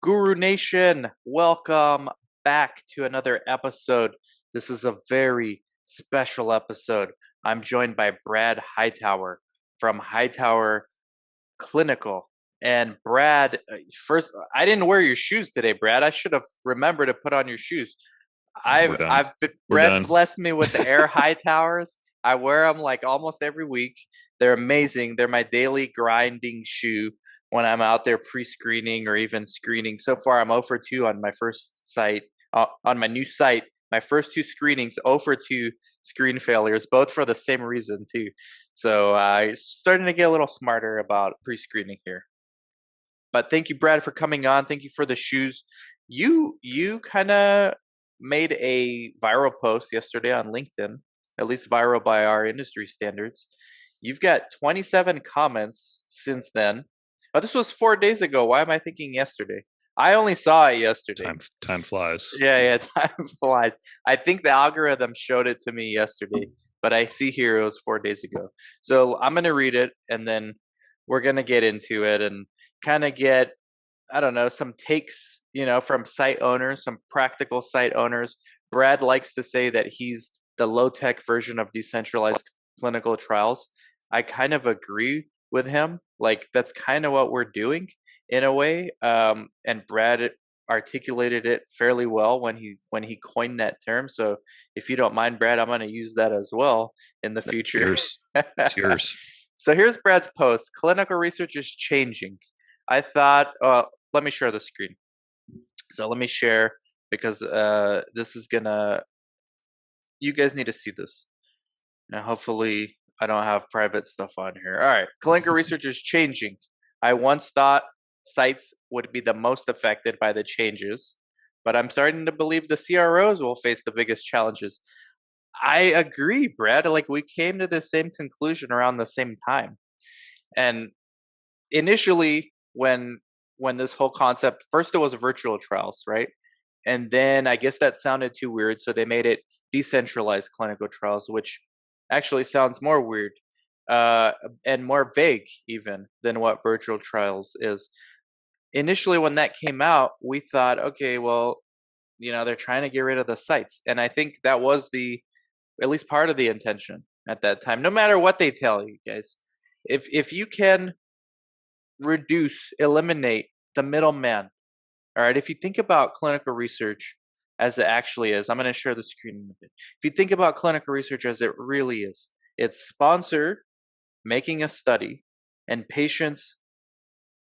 Guru Nation, welcome back to another episode. This is a very special episode. I'm joined by Brad Hightower from Hightower Clinical. And Brad, first, I didn't wear your shoes today, Brad. I should have remembered to put on your shoes. We're done. We're Brad done. blessed me with the Air Hightowers. I wear them like almost every week. They're amazing. They're my daily grinding shoe when I'm out there pre-screening or even screening. So far, I'm 0 for 2 on my first site, on my new site. My first 2 screenings, 0 for 2 screen failures, both for the same reason too. So starting to get a little smarter about pre-screening here. But thank you, Brad, for coming on. Thank you for the shoes. You kind of made a viral post yesterday on LinkedIn, at least viral by our industry standards. You've got 27 comments since then. Oh, this was 4 days ago. Why am I thinking yesterday? I only saw it yesterday. Time flies. Yeah, time flies. I think the algorithm showed it to me yesterday, but I see here it was 4 days ago. So I'm going to read it, and then we're going to get into it and kind of get, I don't know, some takes, from site owners, some practical site owners. Brad likes to say that he's the low-tech version of decentralized clinical trials. I kind of agree with him. Like, that's kind of what we're doing in a way. And Brad articulated it fairly well when he coined that term. So if you don't mind, Brad, I'm going to use that as well in the future. It's yours. So here's Brad's post. Clinical research is changing. I thought, let me share the screen. So let me share because this is you guys need to see this. Now, hopefully I don't have private stuff on here. All right. Clinical research is changing. I once thought sites would be the most affected by the changes, but I'm starting to believe the CROs will face the biggest challenges. I agree, Brad. Like, we came to the same conclusion around the same time. And initially, when this whole concept, first it was virtual trials, right? And then I guess that sounded too weird, so they made it decentralized clinical trials, which actually sounds more weird and more vague even than what virtual trials is. Initially, when that came out, we thought, okay, well, they're trying to get rid of the sites. And I think that was at least part of the intention at that time. No matter what they tell you guys, if you can eliminate the middleman. All right, if you think about clinical research as it actually is, I'm going to share the screen in a bit. If you think about clinical research as it really is, it's sponsor making a study and patients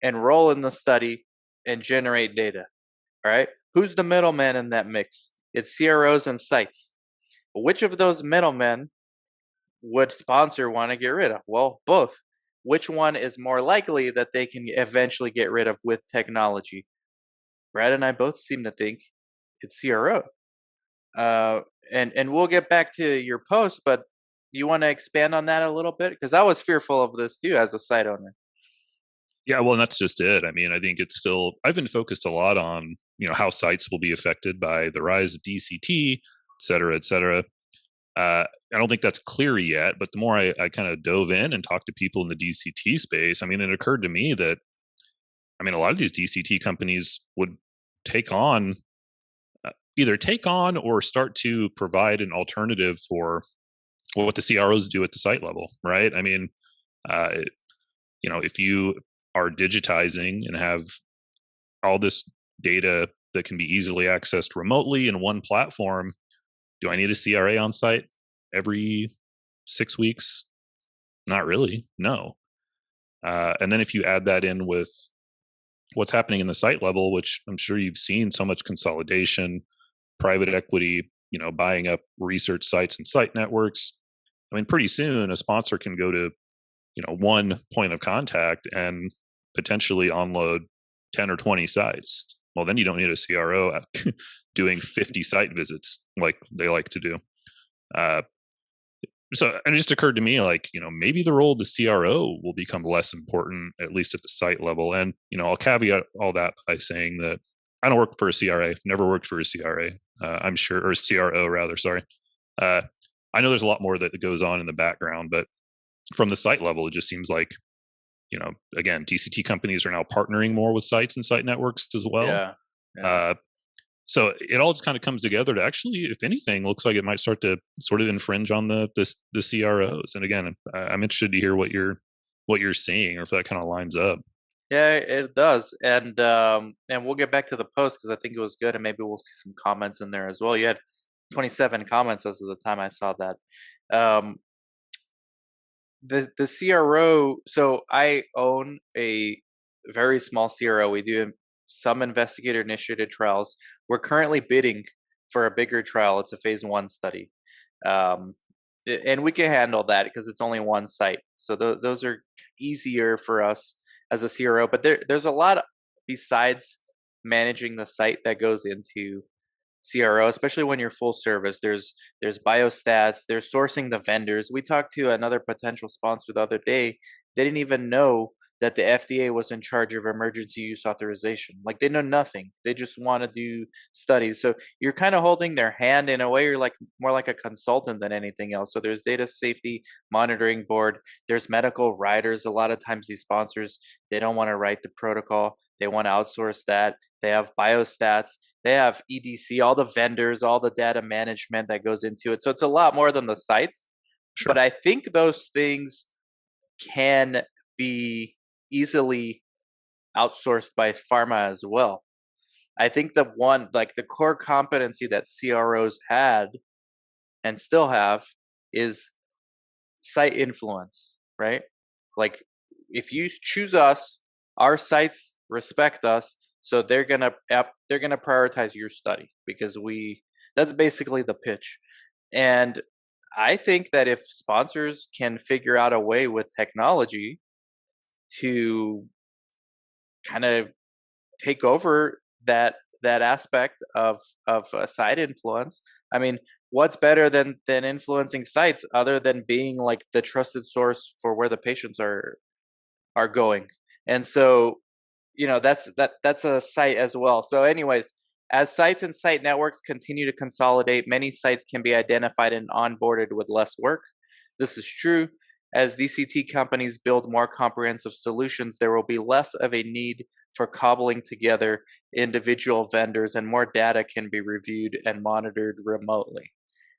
enroll in the study and generate data. All right, who's the middleman in that mix? It's CROs and sites. Which of those middlemen would sponsor want to get rid of? Well, both. Which one is more likely that they can eventually get rid of with technology? Brad and I both seem to think it's CRO. And we'll get back to your post, but you want to expand on that a little bit? Because I was fearful of this too as a site owner. Yeah, well, and that's just it. I mean, I think it's still, I've been focused a lot on, how sites will be affected by the rise of DCT, et cetera, et cetera. I don't think that's clear yet, but the more I kind of dove in and talked to people in the DCT space, I mean, it occurred to me that, a lot of these DCT companies would either take on or start to provide an alternative for what the CROs do at the site level, right? I mean, if you are digitizing and have all this data that can be easily accessed remotely in one platform, do I need a CRA on site every 6 weeks? Not really, no. And then if you add that in with what's happening in the site level, which I'm sure you've seen so much consolidation, private equity, buying up research sites and site networks. I mean, pretty soon a sponsor can go to, one point of contact and potentially onload 10 or 20 sites. Well, then you don't need a CRO doing 50 site visits like they like to do. So it just occurred to me, like, maybe the role of the CRO will become less important, at least at the site level. And, I'll caveat all that by saying that I don't work for a CRA. I've never worked for a CRA, I'm sure, or a CRO rather, sorry. I know there's a lot more that goes on in the background, but from the site level, it just seems like Again, DCT companies are now partnering more with sites and site networks as well. Yeah. Yeah. Uh, so it all just kind of comes together to actually, if anything, looks like it might start to sort of infringe on the CROs. And again, I'm interested to hear what you're seeing, or if that kind of lines up. Yeah, it does. And we'll get back to the post because I think it was good and maybe we'll see some comments in there as well. You had 27 comments as of the time I saw that. Um the CRO, so I own a very small CRO. We do some investigator initiated trials. We're currently bidding for a bigger trial. It's a phase 1 study. Um and we can handle that because it's only one site. So those are easier for us as a CRO, but there's a lot besides managing the site that goes into CRO, especially when you're full service. There's biostats, there's sourcing the vendors. We talked to another potential sponsor the other day. They didn't even know that the FDA was in charge of emergency use authorization. Like they know nothing. They just want to do studies. So you're kind of holding their hand in a way. You're like more like a consultant than anything else. So there's data safety monitoring board. There's medical writers. A lot of times these sponsors, they don't want to write the protocol. They want to outsource that. They have biostats. They have EDC, all the vendors, all the data management that goes into it. So it's a lot more than the sites. But Sure. I think those things can be easily outsourced by pharma as well. I think the core competency that CROs had and still have is site influence, right? Like if you choose us, our sites respect us, so they're gonna prioritize your study because that's basically the pitch. And I think that if sponsors can figure out a way with technology to kind of take over that aspect of site influence. I mean, what's better than influencing sites other than being like the trusted source for where the patients are going? And so, that's a site as well. So, anyways, as sites and site networks continue to consolidate, many sites can be identified and onboarded with less work. This is true. As DCT companies build more comprehensive solutions, there will be less of a need for cobbling together individual vendors, and more data can be reviewed and monitored remotely.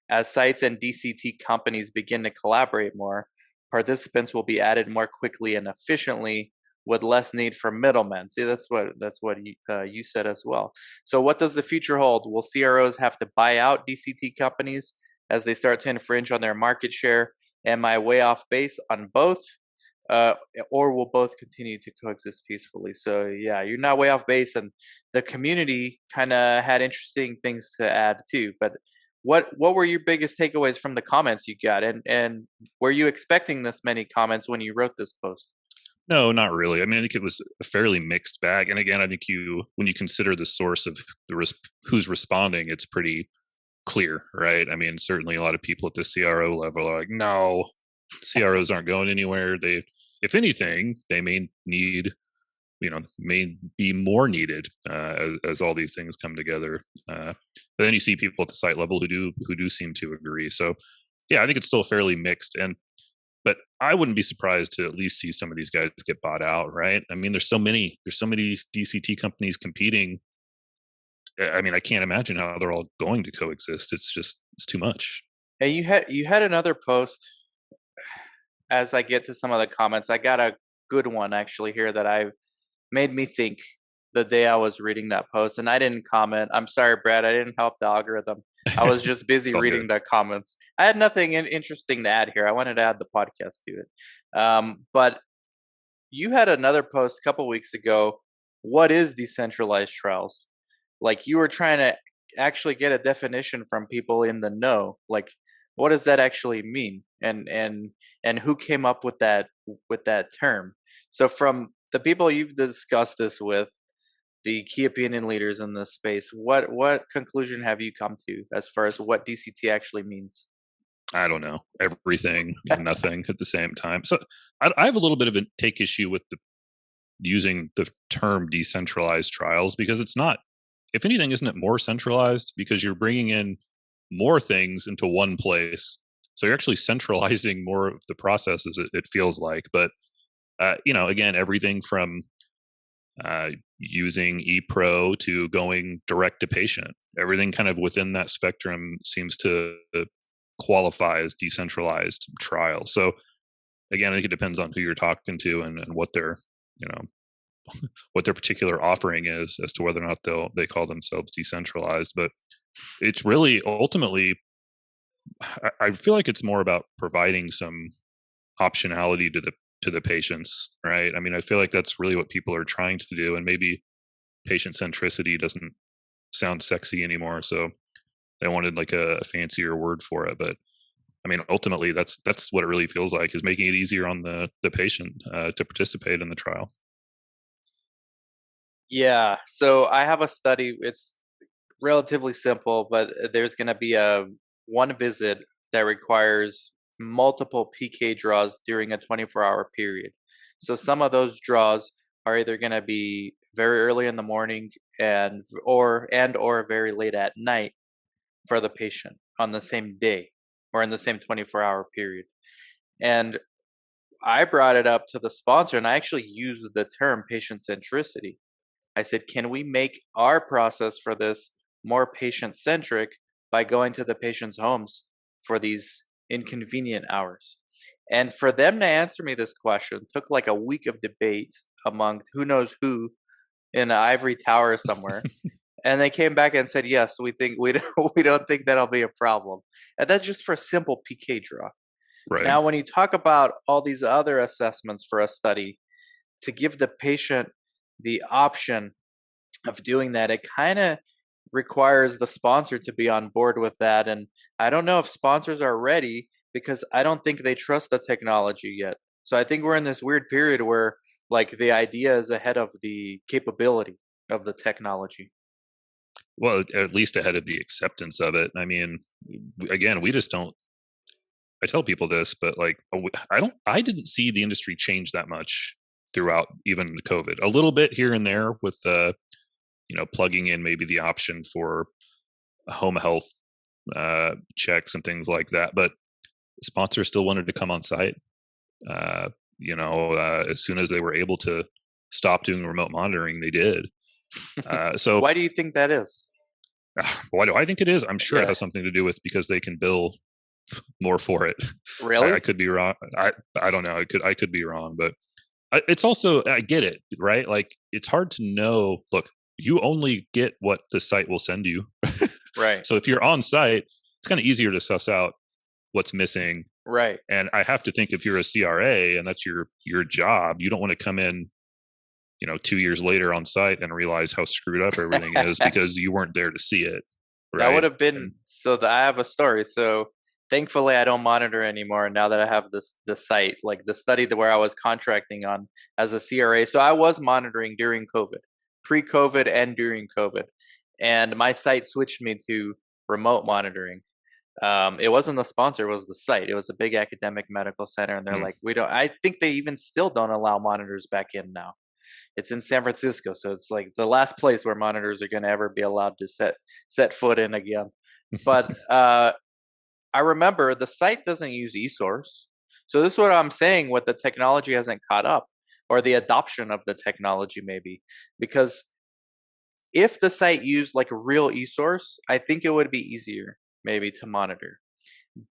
As sites and DCT companies begin to collaborate more, participants will be added more quickly and efficiently with less need for middlemen. See, that's what you said as well. So, what does the future hold? Will CROs have to buy out DCT companies as they start to infringe on their market share? Am I way off base on both? Uh, or will both continue to coexist peacefully? So yeah, you're not way off base, and the community kind of had interesting things to add too. But what were your biggest takeaways from the comments you got, and were you expecting this many comments when you wrote this post? No, not really. I mean, I think it was a fairly mixed bag. And again, I think when you consider the source of who's responding, it's pretty clear, right? I mean, certainly a lot of people at the CRO level are like, no, CROs aren't going anywhere. If anything, they may need, may be more needed as all these things come together. But then you see people at the site level who do seem to agree. So yeah, I think it's still fairly mixed. But I wouldn't be surprised to at least see some of these guys get bought out, right? I mean, there's so many DCT companies competing. I mean, I can't imagine how they're all going to coexist. It's too much. And you had another post. As I get to some of the comments, I got a good one actually here that I made me think the day I was reading that post, and I didn't comment. I'm sorry, Brad. I didn't help the algorithm. I was just busy It's all reading good. the comments. I had nothing interesting to add here. I wanted to add the podcast to it. But you had another post a couple weeks ago. What is decentralized trials? Like you were trying to actually get a definition from people in the know. Like, what does that actually mean? And who came up with that term? So from the people you've discussed this with, the key opinion leaders in this space, what conclusion have you come to as far as what DCT actually means? I don't know, everything and nothing at the same time. So I have a little bit of a take issue with using the term decentralized trials, because it's not. If anything, isn't it more centralized because you're bringing in more things into one place? So you're actually centralizing more of the processes. It feels like, but Again, everything from using ePro to going direct to patient. Everything kind of within that spectrum seems to qualify as decentralized trials. So again, I think it depends on who you're talking to and what their, you know, what their particular offering is as to whether or not they call themselves decentralized. But it's really ultimately, I feel like it's more about providing some optionality to the patients, right? I mean, I feel like that's really what people are trying to do, and maybe patient centricity doesn't sound sexy anymore, so they wanted like a fancier word for it. But I mean, ultimately, that's what it really feels like, is making it easier on the patient to participate in the trial. Yeah. So I have a study. It's relatively simple, but there's going to be a one visit that requires multiple PK draws during a 24-hour period. So some of those draws are either going to be very early in the morning and or very late at night for the patient on the same day or in the same 24-hour period. And I brought it up to the sponsor and I actually used the term patient centricity. I said, can we make our process for this more patient centric by going to the patient's homes for these inconvenient hours? And for them to answer me this question took like a week of debate among who knows who in an ivory tower somewhere. And they came back and said, yes, we don't think that'll be a problem. And that's just for a simple PK draw. Right. Now, when you talk about all these other assessments for a study, to give the patient the option of doing that, it kind of requires the sponsor to be on board with that. And I don't know if sponsors are ready because I don't think they trust the technology yet. So I think we're in this weird period where like the idea is ahead of the capability of the technology. Well, at least ahead of the acceptance of it. I mean, again, we just don't. I tell people this, but like, I didn't see the industry change that much throughout even the COVID. A little bit here and there with the, plugging in maybe the option for home health checks and things like that. But sponsors still wanted to come on site. As soon as they were able to stop doing remote monitoring, they did. So Why do you think that is? why do I think it is? I'm sure it Yeah. has something to do with because they can bill more for it. I Really? could be wrong. I don't know. I could be wrong, but it's also, I get it, right? Like it's hard to know. Look, you only get what the site will send you. Right. So if you're on site, it's kind of easier to suss out what's missing. Right. And I have to think if you're a CRA and that's your job, you don't want to come in, 2 years later on site and realize how screwed up everything is because you weren't there to see it, That would right? have been And so that I have a story. So thankfully I don't monitor anymore now that I have the site, like the study where I was contracting on as a CRA. So I was monitoring during COVID, pre-COVID and during COVID. And my site switched me to remote monitoring. It wasn't the sponsor, it was the site. It was a big academic medical center, and they're mm, like, we don't I think they even still don't allow monitors back in now. It's in San Francisco, so it's like the last place where monitors are going to ever be allowed to set foot in again. But I remember the site doesn't use Esource, so this is what I'm saying. What the technology hasn't caught up, or the adoption of the technology, maybe because if the site used like a real Esource, I think it would be easier maybe to monitor.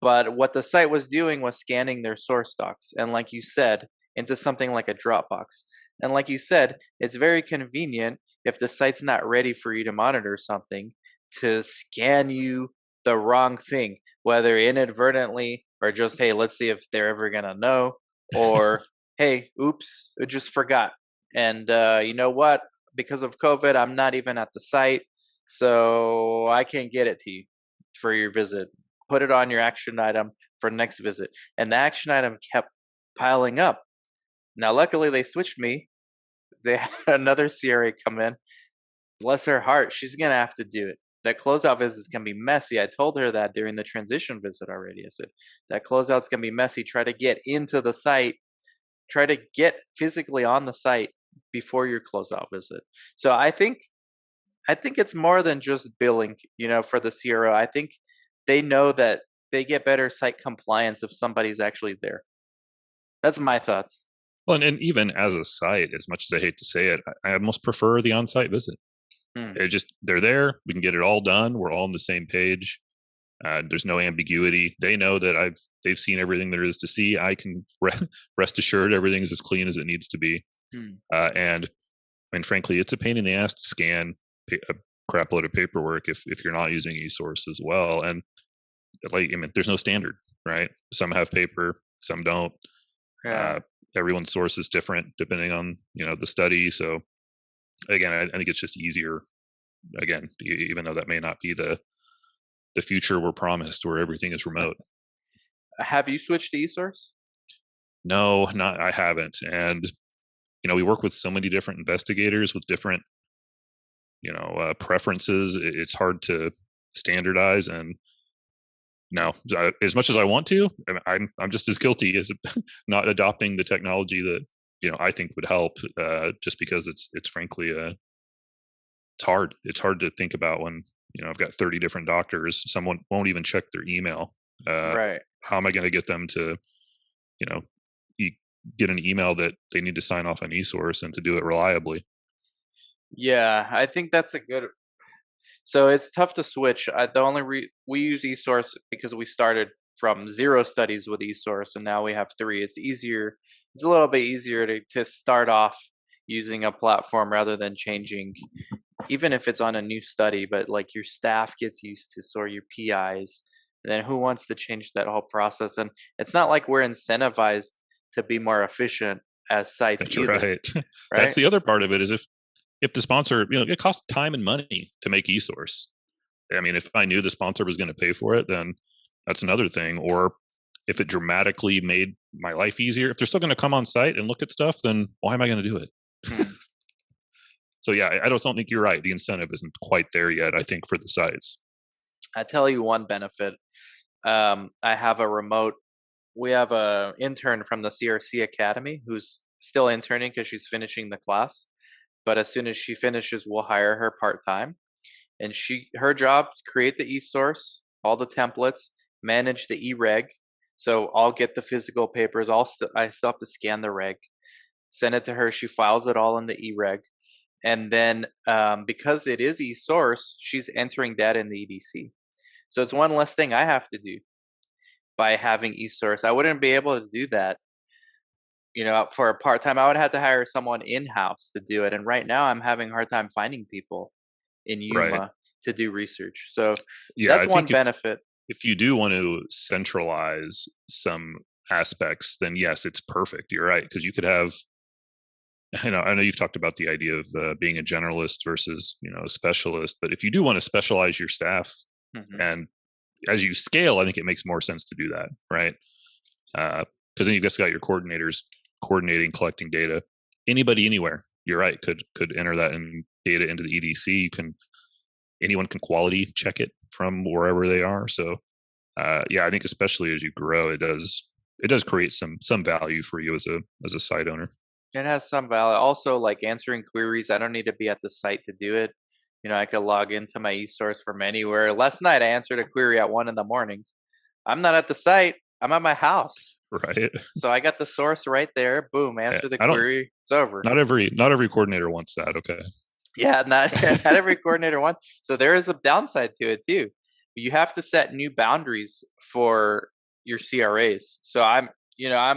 But what the site was doing was scanning their source docs, and like you said, into something like a Dropbox. And like you said, it's very convenient if the site's not ready for you to monitor something to scan you the wrong thing, whether inadvertently or just, hey, let's see if they're ever going to know, or hey, oops, I just forgot. And you know what? Because of COVID, I'm not even at the site, so I can't get it to you for your visit. Put it on your action item for next visit. And the action item kept piling up. Now, luckily, they switched me. They had another CRA come in. Bless her heart, she's going to have to do it. That closeout visit is going to be messy. I told her that during the transition visit already. I said, that closeout's going to be messy. Try to get into the site, try to get physically on the site before your closeout visit. So I think it's more than just billing, for the CRO. I think they know that they get better site compliance if somebody's actually there. That's my thoughts. Well, and even as a site, as much as I hate to say it, I almost prefer the on-site visit. Hmm. They're there. We can get it all done. We're all on the same page. There's no ambiguity. They know that they've seen everything there is to see. I can rest assured everything's as clean as it needs to be. Hmm. And I mean, frankly, it's a pain in the ass to scan a crap load of paperwork if you're not using Esource as well. And like, I mean, there's no standard, right? Some have paper, some don't. Yeah. Uh, Everyone's source is different depending on the study. So again, I think it's just easier. Again, even though that may not be the future we're promised, where everything is remote. Have you switched to eSource? No, not I haven't. And we work with so many different investigators with different preferences. It's hard to standardize. And no, as much as I want to, I'm just as guilty as not adopting the technology that I think would help. Just because it's frankly it's hard. It's hard to think about when I've got 30 different doctors. Someone won't even check their email. Right. How am I going to get them to get an email that they need to sign off on Esource and to do it reliably? Yeah, I think that's a good. So it's tough to switch. The only we use eSource because we started from 0 studies with eSource, and now we have 3. It's easier. It's a little bit easier to start off using a platform rather than changing, even if it's on a new study. But like your staff gets used to, so your PIs. Then who wants to change that whole process? And it's not like we're incentivized to be more efficient as sites That's either, right. That's right? the other part of it is if the sponsor, it costs time and money to make Esource. I mean, if I knew the sponsor was going to pay for it, then that's another thing. Or if it dramatically made my life easier, if they're still going to come on site and look at stuff, then why am I going to do it? Hmm. So yeah, I don't think you're right. The incentive isn't quite there yet, I think, for the sites. I tell you one benefit. I have a remote. We have a intern from the CRC Academy who's still interning because she's finishing the class. But as soon as she finishes, we'll hire her part time. And her job create the e-source, all the templates, manage the e-reg. So I'll get the physical papers. I still have to scan the reg, send it to her. She files it all in the e-reg, and then because it is e-source, she's entering data in the EDC. So it's one less thing I have to do by having eSource. I wouldn't be able to do that, for a part time. I would have to hire someone in house to do it. And right now, I'm having a hard time finding people in Right. Yuma to do research. So Yeah, that's I one think benefit. if you do want to centralize some aspects, then yes, it's perfect. You're right, because you could have. I know you've talked about the idea of being a generalist versus a specialist, but if you do want to specialize your staff, Hmm. and as you scale, I think it makes more sense to do that, right? Because then you've just got your coordinators coordinating, collecting data. Anybody, anywhere. You're right. Could enter that in data into the EDC. Anyone can quality check it from wherever they are. So yeah, I think especially as you grow, it does create some value for you as a site owner. It has some value. Also, like answering queries, I don't need to be at the site to do it. I could log into my eSource from anywhere. Last night, I answered a query at 1 in the morning. I'm not at the site. I'm at my house. Right. So I got the source right there. Boom, Yeah, answer the I don't. query. It's over. Not every coordinator wants that. Okay. Yeah, not not every coordinator wants. So there is a downside to it too. You have to set new boundaries for your CRAs. So I'm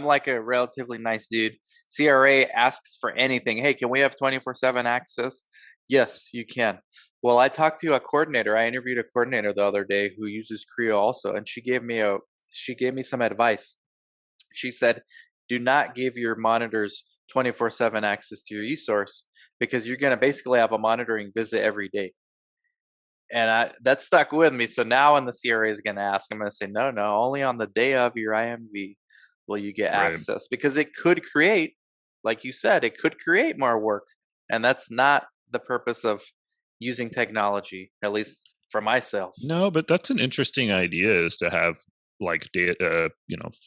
like a relatively nice dude. CRA asks for anything. Hey, can we have 24/7 access? Yes, you can. Well, I talked to a coordinator. I interviewed a coordinator the other day who uses Creo also, and she gave me some advice. She said, do not give your monitors 24/7 access to your eSource because you're going to basically have a monitoring visit every day. And that stuck with me. So now when the CRA is going to ask, I'm going to say, no, no, only on the day of your IMV will you get Right. access because it could create, like you said, it could create more work. And that's not the purpose of using technology, at least for myself. No, but that's an interesting idea is to have like data,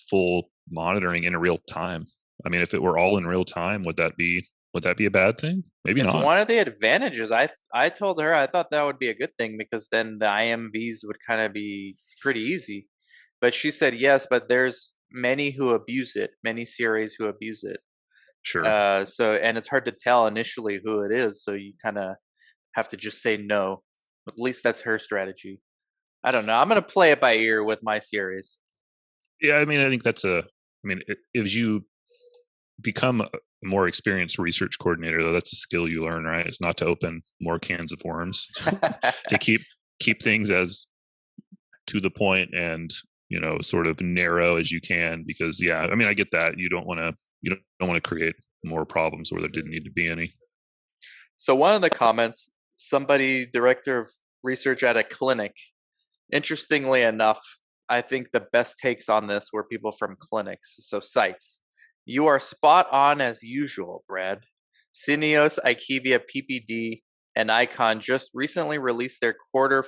full monitoring in real time. I mean, if it were all in real time, would that be a bad thing? Maybe It's not. one of the advantages. I told her I thought that would be a good thing because then the IMVs would kind of be pretty easy. But she said yes, but there's many who abuse it, many CRAs who abuse it. Sure. So and it's hard to tell initially who it is, so you kind of have to just say no. At least that's her strategy. I don't know. I'm gonna play it by ear with my series. Yeah, I mean, I think that's a. I mean, as you become a more experienced research coordinator, though, that's a skill you learn, right? It's not to open more cans of worms, to keep things as to the point and sort of narrow as you can. Because yeah, I mean, I get that you don't want to create more problems where there didn't need to be any. So one of the comments, somebody director of research at a clinic. Interestingly enough, I think the best takes on this were people from clinics, so sites. You are spot on as usual, Brad. Syneos, IQVIA, PPD, and Icon just recently released their Q4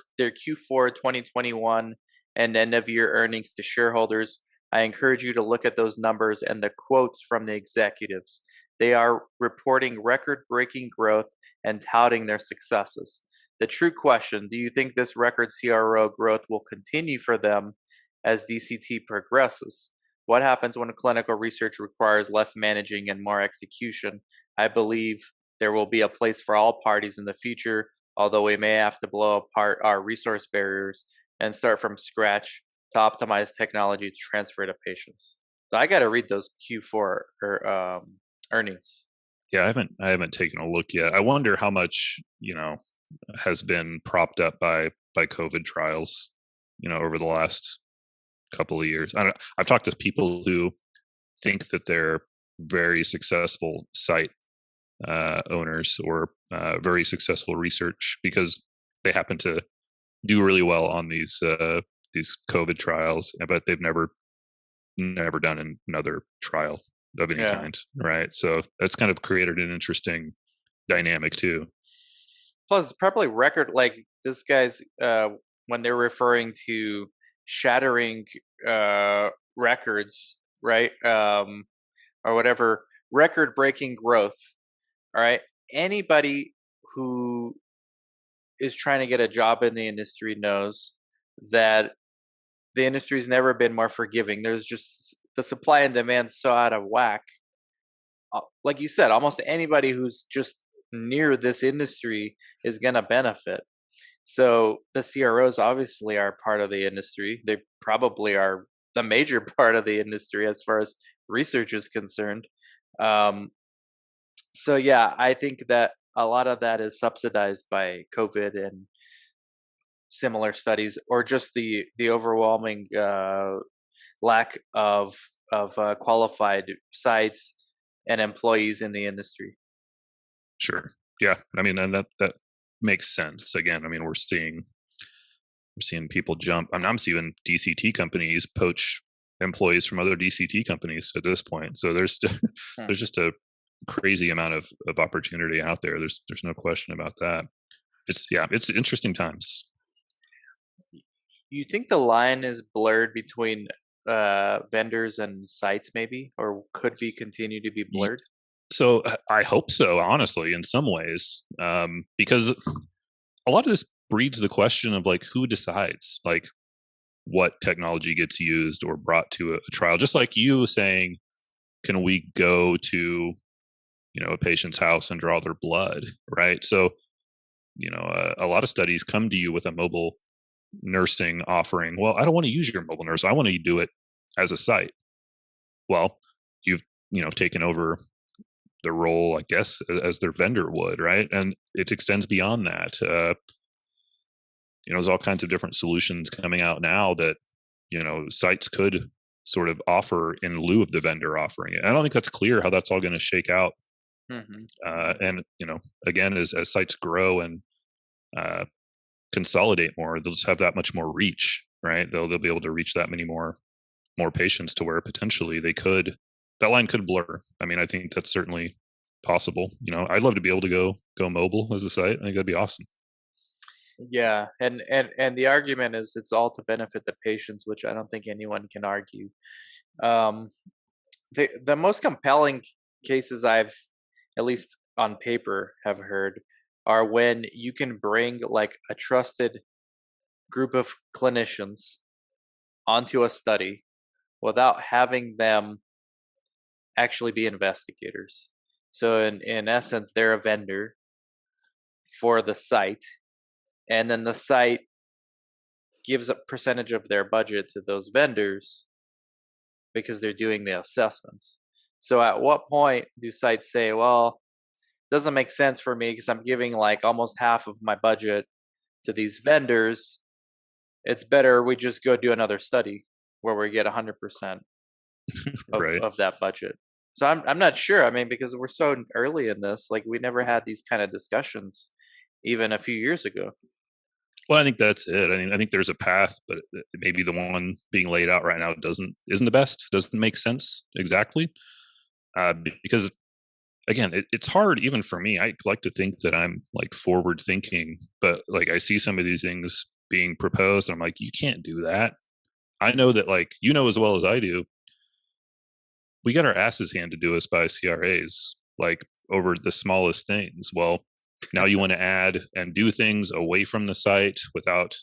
2021 and end of year earnings to shareholders. I encourage you to look at those numbers and the quotes from the executives. They are reporting record-breaking growth and touting their successes. The true question, do you think this record CRO growth will continue for them as DCT progresses? What happens when clinical research requires less managing and more execution? I believe there will be a place for all parties in the future, although we may have to blow apart our resource barriers and start from scratch to optimize technology to transfer to patients. So I got to read those Q4 earnings. Yeah, I haven't taken a look yet. I wonder how much has been propped up by COVID trials, over the last couple of years. I've talked to people who think that they're very successful site owners or very successful research because they happen to do really well on these COVID trials, but they've never done another trial of any Yeah. kind, right? So that's kind of created an interesting dynamic too. Plus, it's probably record like this guy's when they're referring to shattering records, right? Or whatever, record-breaking growth. All right. Anybody who is trying to get a job in the industry knows that the industry's never been more forgiving. There's just the supply and demand so out of whack. Like you said, almost anybody who's just near this industry is going to benefit. So the CROs obviously are part of the industry. They probably are the major part of the industry as far as research is concerned. Um, so yeah, I think that a lot of that is subsidized by COVID and similar studies, or just the overwhelming lack of qualified sites and employees in the industry. Sure. Yeah. I mean, and that makes sense. Again, I mean, we're seeing people jump. I'm seeing DCT companies poach employees from other DCT companies at this point. So there's Hmm. there's just a crazy amount of opportunity out there. There's no question about that. It's interesting times. You think the line is blurred between vendors and sites, maybe, or could be continue to be blurred? So I hope so, honestly, in some ways, because a lot of this breeds the question of like who decides like what technology gets used or brought to a trial. Just like you saying, can we go to a patient's house and draw their blood, right? So a lot of studies come to you with a mobile nursing offering. Well, I don't want to use your mobile nurse. I want to do it as a site. Well, you've taken over the role, I guess, as their vendor would, right? And it extends beyond that. There's all kinds of different solutions coming out now that sites could sort of offer in lieu of the vendor offering it. I don't think that's clear how that's all going to shake out. Hmm. And again, as sites grow and consolidate more, they'll just have that much more reach, right? They'll be able to reach that many more patients to where potentially that line could blur. I mean, I think that's certainly possible. I'd love to be able to go mobile as a site. I think that'd be awesome. Yeah, and the argument is it's all to benefit the patients, which I don't think anyone can argue. Um, the most compelling cases I've, at least on paper, have heard are when you can bring like a trusted group of clinicians onto a study without having them actually be investigators. So in essence, they're a vendor for the site, and then the site gives a percentage of their budget to those vendors because they're doing the assessments. So at what point do sites say, well, doesn't make sense for me because I'm giving like almost half of my budget to these vendors. It's better we just go do another study where we get 100% Right. of that budget. So I'm not sure. I mean, because we're so early in this, like we never had these kind of discussions even a few years ago. Well, I think that's it. I mean, I think there's a path, but maybe the one being laid out right now isn't the best. Doesn't make sense exactly, because again, it's hard even for me. I like to think that I'm like forward thinking, but like I see some of these things being proposed, and I'm like, you can't do that. I know that, like, you know as well as I do, we get our asses handed to us by CRAs, like over the smallest things. Well, now you want to add and do things away from the site without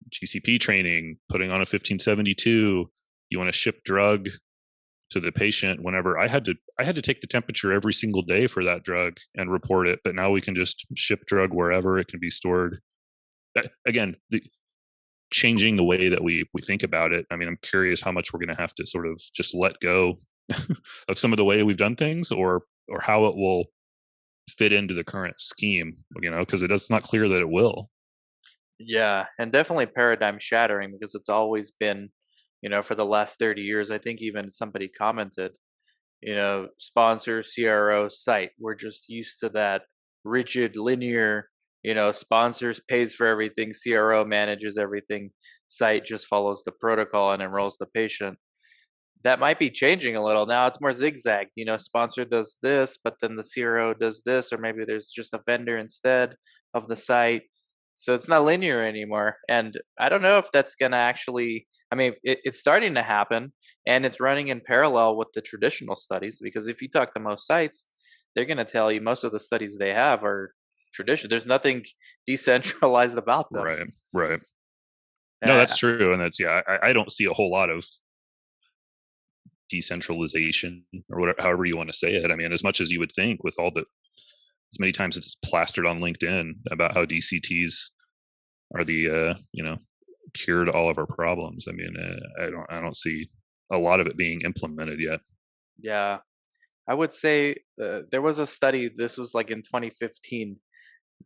GCP training, putting on a 1572. You want to ship drug to the patient whenever I had to take the temperature every single day for that drug and report it, but now we can just ship drug wherever it can be stored. Again, changing the way that we think about it. I mean, I'm curious how much we're going to have to sort of just let go of some of the way we've done things, or how it will fit into the current scheme, because it's not clear that it will. Yeah, and definitely paradigm shattering because it's always been, for the last 30 years. I think even somebody commented, sponsor CRO site. We're just used to that rigid, linear, sponsors pays for everything, CRO manages everything, site just follows the protocol and enrolls the patient. That might be changing a little. Now it's more zigzagged, sponsor does this, but then the CRO does this, or maybe there's just a vendor instead of the site. So it's not linear anymore. And I don't know if that's going to actually, I mean, it's starting to happen and it's running in parallel with the traditional studies, because if you talk to most sites, they're going to tell you most of the studies they have are traditional. There's nothing decentralized about them. Right. Right. No, Uh, that's true. And that's, yeah, I don't see a whole lot of decentralization, or whatever, however you want to say it. I mean, as much as you would think, with as many times it's plastered on LinkedIn about how DCTs are the cure to all of our problems. I mean, I don't see a lot of it being implemented yet. yeah, I would say there was a study. This was like in 2015.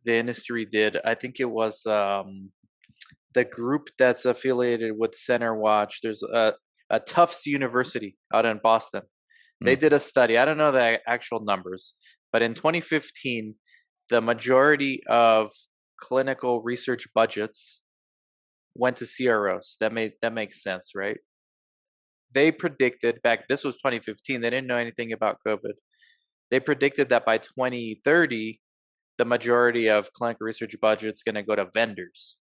The industry did. I think it was the group that's affiliated with Center Watch. There's a Tufts University out in Boston. They Mm. did a study. I don't know the actual numbers, but in 2015, the majority of clinical research budgets went to CROs. That makes sense, right? They predicted back. This was 2015. They didn't know anything about COVID. They predicted that by 2030, the majority of clinical research budget's going to go to vendors.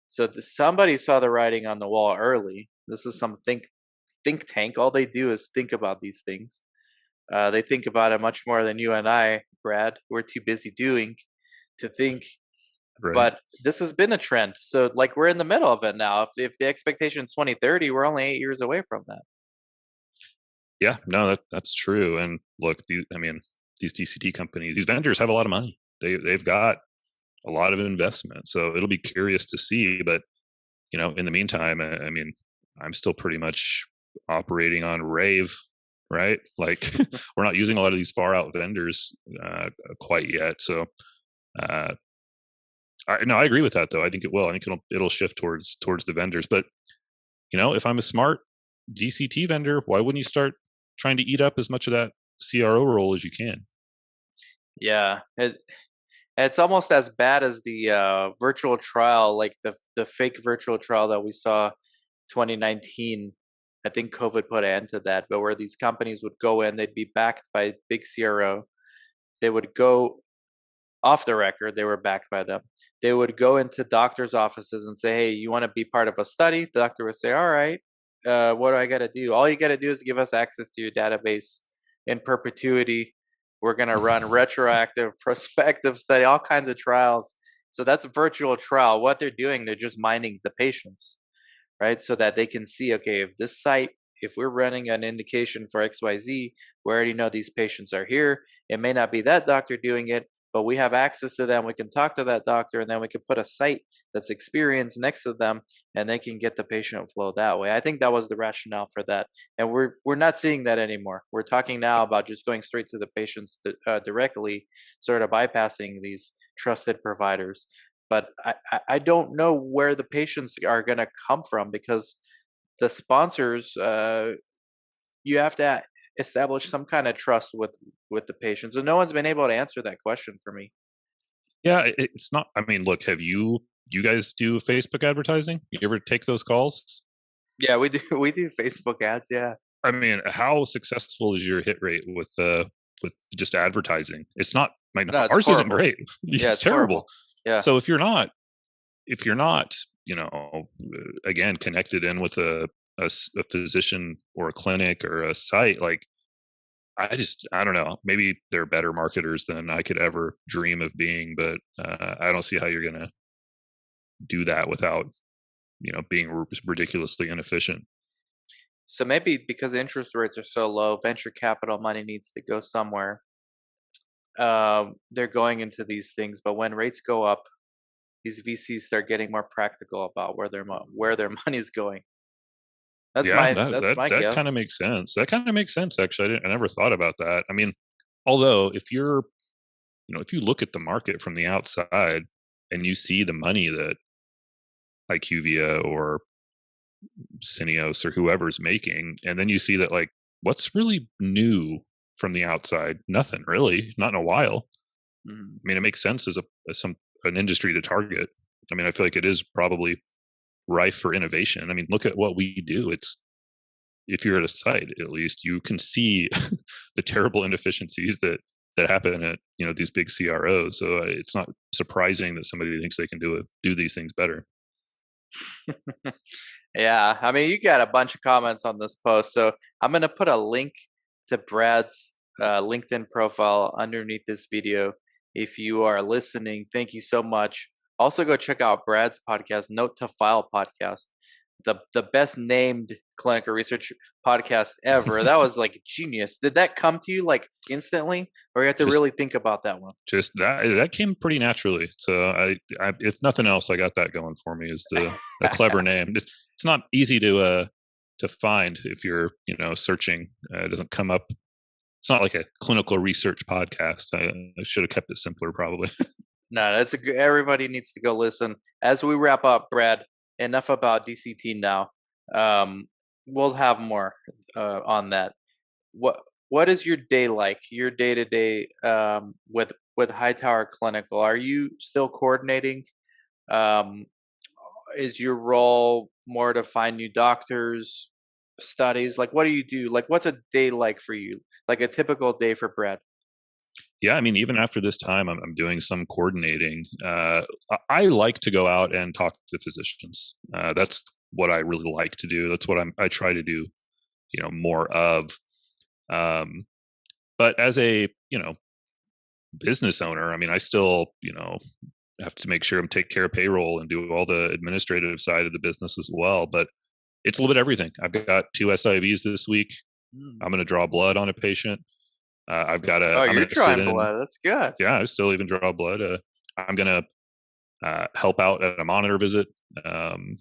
So somebody saw the writing on the wall early. This is some think tank. All they do is think about these things. They think about it much more than you and I, Brad. We're too busy doing to think. Right. But this has been a trend. So like we're in the middle of it now. If the expectation is 2030, we're only 8 years away from that. Yeah, no, that's true. And look, these DCT companies, these vendors have a lot of money. They've got a lot of investment, so it'll be curious to see. But in the meantime, I mean, I'm still pretty much operating on Rave, right? Like, we're not using a lot of these far out vendors quite yet. So, I agree with that though. I think it will. I think it'll shift towards the vendors. But if I'm a smart DCT vendor, why wouldn't you start trying to eat up as much of that CRO role as you can? Yeah, it's almost as bad as the virtual trial, like the fake virtual trial that we saw 2019. I think COVID put an end to that, but where these companies would go in, they'd be backed by big CRO. They would go off the record, they were backed by them. They would go into doctors' offices and say, "Hey, you want to be part of a study?" The doctor would say, "All right, what do I got to do?" "All you got to do is give us access to your database in perpetuity. We're going to run retroactive, prospective study, all kinds of trials." So that's a virtual trial. What they're doing, they're just mining the patients, right? So that they can see, okay, if this site if we're running an indication for XYZ, we already know these patients are here. It may not be that doctor doing it, but we have access to them. We can talk to that doctor, and then we can put a site that's experienced next to them, and they can get the patient flow that way. I think that was the rationale for that, and we're not seeing that anymore. We're talking now about just going straight to the patients directly, sort of bypassing these trusted providers. But I don't know where the patients are going to come from, because the sponsors, you have to establish some kind of trust with the patients, and no one's been able to answer that question for me. Yeah, it's not. I mean, look, have you guys do Facebook advertising? You ever take those calls? Yeah, we do. We do Facebook ads. Yeah. I mean, how successful is your hit rate with just advertising? It's not. I mean, No, it's ours isn't horrible. great. Yeah, It's it's terrible. horrible. Yeah. So if you're not, you know, again, connected in with a physician or a clinic or a site, like I don't know. Maybe they're better marketers than I could ever dream of being, but I don't see how you're gonna do that without being ridiculously inefficient. So maybe because interest rates are so low, venture capital money needs to go somewhere. They're going into these things, but when rates go up, these VCs start getting more practical about where their money is going. Yeah, That's my that kind of guess. makes sense. That kind of makes sense. Actually, I never thought about that. I mean, although if you're if you look at the market from the outside and you see the money that IQVIA or Cineos or whoever's making, and then you see that like what's really new from the outside? Nothing really, not in a while. Mhm. I mean, it makes sense as an industry to target. I mean, I feel like it is probably rife for innovation. I mean, look at what we do. It's if you're at a site, at least you can see the terrible inefficiencies that happen at these big CROs. So it's not surprising that somebody thinks they can do these things better. Yeah, I mean, you got a bunch of comments on this post, so I'm gonna put a link to Brad's LinkedIn profile underneath this video. If you are listening, thank you so much. Also, go check out Brad's podcast, Note to File podcast, the best named clinical research podcast ever. That was like genius. Did that come to you like instantly, or you have to just really think about that one? just that came pretty naturally. So if nothing else, I got that going for me. Is the a clever name? It's not easy to find if you're searching. It doesn't come up. It's not like a clinical research podcast. I should have kept it simpler, probably. No, everybody needs to go listen. As we wrap up, Brad, enough about DCT now. Um, we'll have more on that. What what is your day like? Your day to day with Hightower Clinical? Are you still coordinating? Um, is your role more to find new doctors, studies? Like, what do you do? Like, what's a day like for you? Like a typical day for Brad? Yeah, I mean, even after this time, I'm doing some coordinating. I like to go out and talk to physicians. That's what I really like to do. That's what I try to do, more of. Um, but as a business owner, I mean, I still have to make sure I'm take care of payroll and do all the administrative side of the business as well. But it's a little bit of everything. I've got 2 SIVs this week. Mm. I'm going to draw blood on a patient. Oh, I'm you're going to sit drawing in. blood. That's good. Yeah, I still even draw blood. I'm going to help out at a monitor visit. And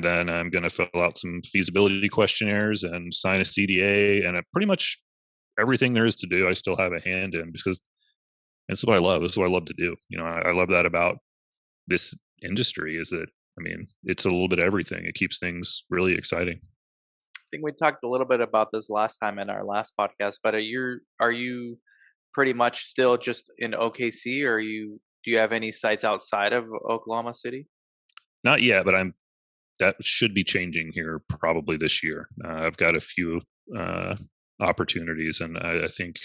then I'm going to fill out some feasibility questionnaires and sign a CDA and pretty much everything there is to do. I still have a hand in because this is what I love. This is what I love to do. I love that about this industry is that, I mean, it's a little bit of everything. It keeps things really exciting. I think we talked a little bit about this last time in our last podcast, but are you pretty much still just in OKC, or do you have any sites outside of Oklahoma City? Not yet, but that should be changing here probably this year. I've got a few uh, opportunities, and I think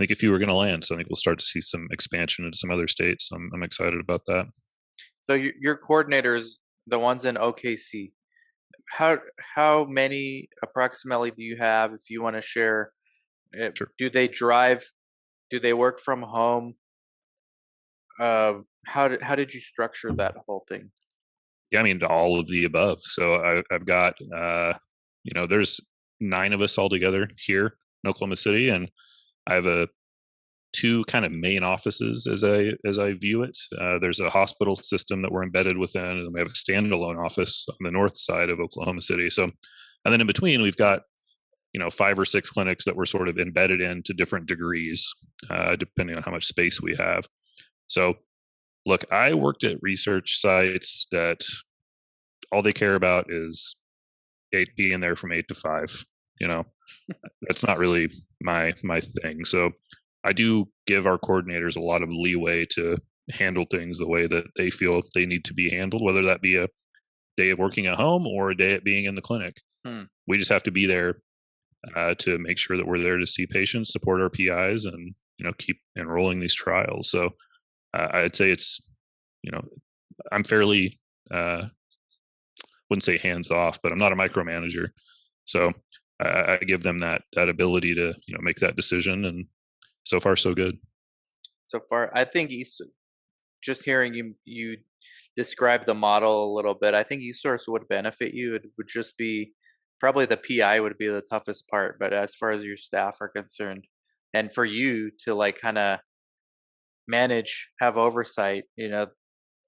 a few are going to land. So I think we'll start to see some expansion into some other states. I'm excited about that. So your coordinators, the ones in OKC, how how many approximately do you have? If you want to share, Sure. do they drive? Do they work from home? How did you structure that whole thing? Yeah, I mean, all of the above. So I've got there's 9 of us all together here in Oklahoma City, and I have two kind of main offices as I view it. There's a hospital system that we're embedded within, and we have a standalone office on the north side of Oklahoma City. So, and then in between, we've got 5 or 6 clinics that we're sort of embedded in to different degrees, depending on how much space we have. So, look, I worked at research sites that all they care about is being there from 8 to 5. That's not really my thing. So I do give our coordinators a lot of leeway to handle things the way that they feel they need to be handled, whether that be a day of working at home or a day of being in the clinic. We just have to be there to make sure that we're there to see patients, support our PIs, and keep enrolling these trials. So I'd say it's I'm fairly wouldn't say hands off, but I'm not a micromanager. So I give them that ability to make that decision, and so far so good. So far, I think just hearing you describe the model a little bit, I think Esource would benefit you. It would just be probably the PI would be the toughest part, but as far as your staff are concerned, and for you to like kind of manage, have oversight,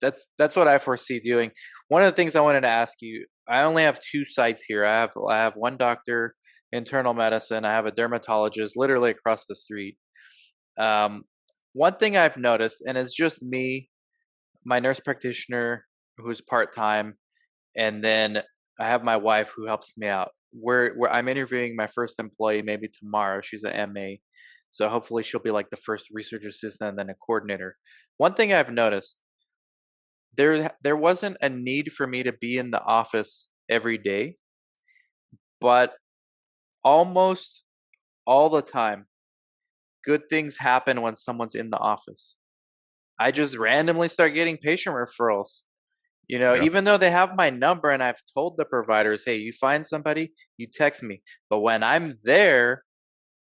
that's what I foresee doing. One of the things I wanted to ask you, I only have 2 sites here. I have one doctor, internal medicine. I have a dermatologist literally across the street. One thing I've noticed, and it's just me, my nurse practitioner who's part time, and then I have my wife who helps me out. Where I'm interviewing my first employee maybe tomorrow. She's an MA, so hopefully she'll be like the first research assistant and then a coordinator. One thing I've noticed, there wasn't a need for me to be in the office every day, but almost all the time, good things happen when someone's in the office. I just randomly start getting patient referrals. Yeah. Even though they have my number and I've told the providers, hey, you find somebody, you text me. But when I'm there,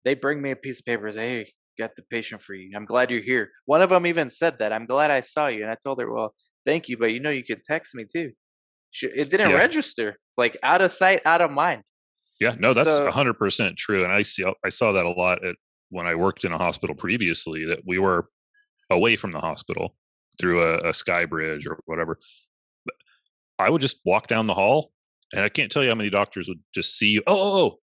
they bring me a piece of paper and say, hey, got the patient for you. I'm glad you're here. One of them even said that. I'm glad I saw you. And I told her, well, thank you, but you could text me too. It didn't Yeah. register, like out of sight, out of mind. Yeah, no, that's So 100% true. And I saw that a lot when I worked in a hospital previously, that we were away from the hospital through a sky bridge or whatever. But I would just walk down the hall, and I can't tell you how many doctors would just see you. Oh,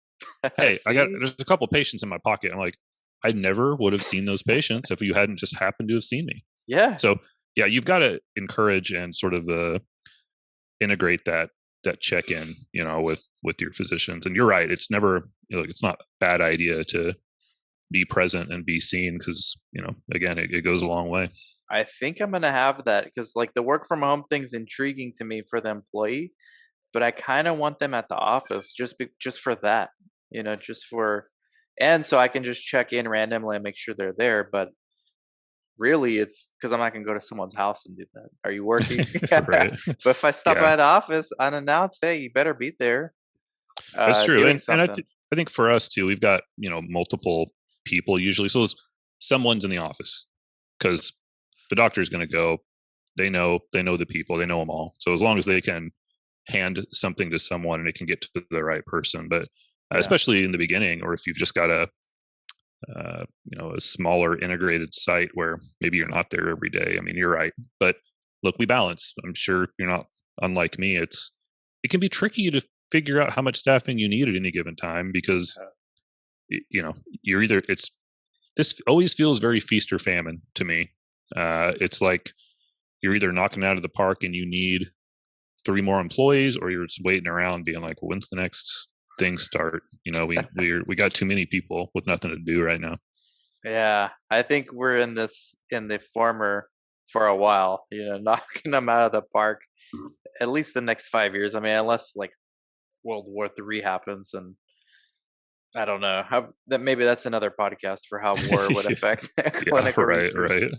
hey, there's a couple patients in my pocket. I'm like, I never would have seen those patients if you hadn't just happened to have seen me. Yeah. So yeah, you've got to encourage and sort of integrate that check-in, with your physicians. And you're right, it's never, it's not a bad idea to be present and be seen, because again, it goes a long way. I think I'm gonna have that because like the work from home thing's intriguing to me for the employee, but I kind of want them at the office just for that, just for, and so I can just check in randomly and make sure they're there. But really, it's because I'm not gonna go to someone's house and do that. Are you working? Right. But if I stop Yeah, by the office unannounced, hey, you better be there, that's true. doing And something. I think for us too, we've got multiple people usually, so someone's in the office, because the doctor's going to go. They know the people. They know them all. So as long as they can hand something to someone and it can get to the right person, but Yeah. especially in the beginning, or if you've just got a smaller integrated site where maybe you're not there every day. I mean, you're right, but look, we balance. I'm sure you're not unlike me. It can be tricky to figure out how much staffing you need at any given time, because you're either this always feels very feast or famine to me. It's like you're either knocking out of the park and you need 3 more employees, or you're just waiting around being like, when's the next thing start? We got too many people with nothing to do right now. Yeah, I think we're in the former for a while, knocking them out of the park at least the next 5 years. I mean, unless like World War III happens, and I don't know that maybe that's another podcast for how war would affect clinical research. Right.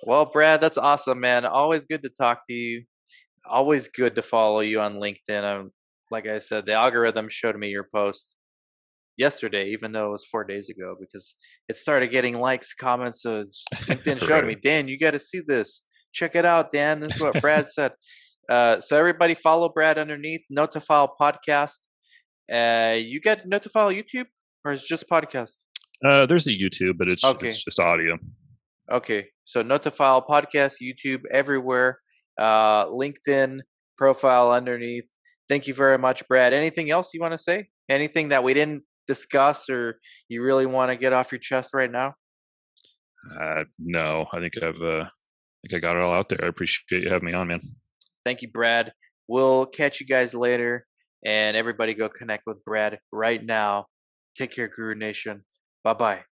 Well, Brad, that's awesome, man. Always good to talk to you. Always good to follow you on LinkedIn. Like I said, the algorithm showed me your post yesterday, even though it was 4 days ago, because it started getting likes, comments. So LinkedIn showed me, Dan, you got to see this. Check it out, Dan. This is what Brad said. So everybody follow Brad underneath. Note to File podcast. You get Notifile YouTube, or it's just podcast? There's a YouTube, but it's Okay. just audio. Okay. So Notifile podcast, YouTube, everywhere. LinkedIn profile underneath. Thank you very much, Brad. Anything else you want to say? Anything that we didn't discuss or you really want to get off your chest right now? No, I think I got it all out there. I appreciate you having me on, man. Thank you, Brad. We'll catch you guys later. And everybody go connect with Brad right now. Take care, Guru Nation. Bye-bye.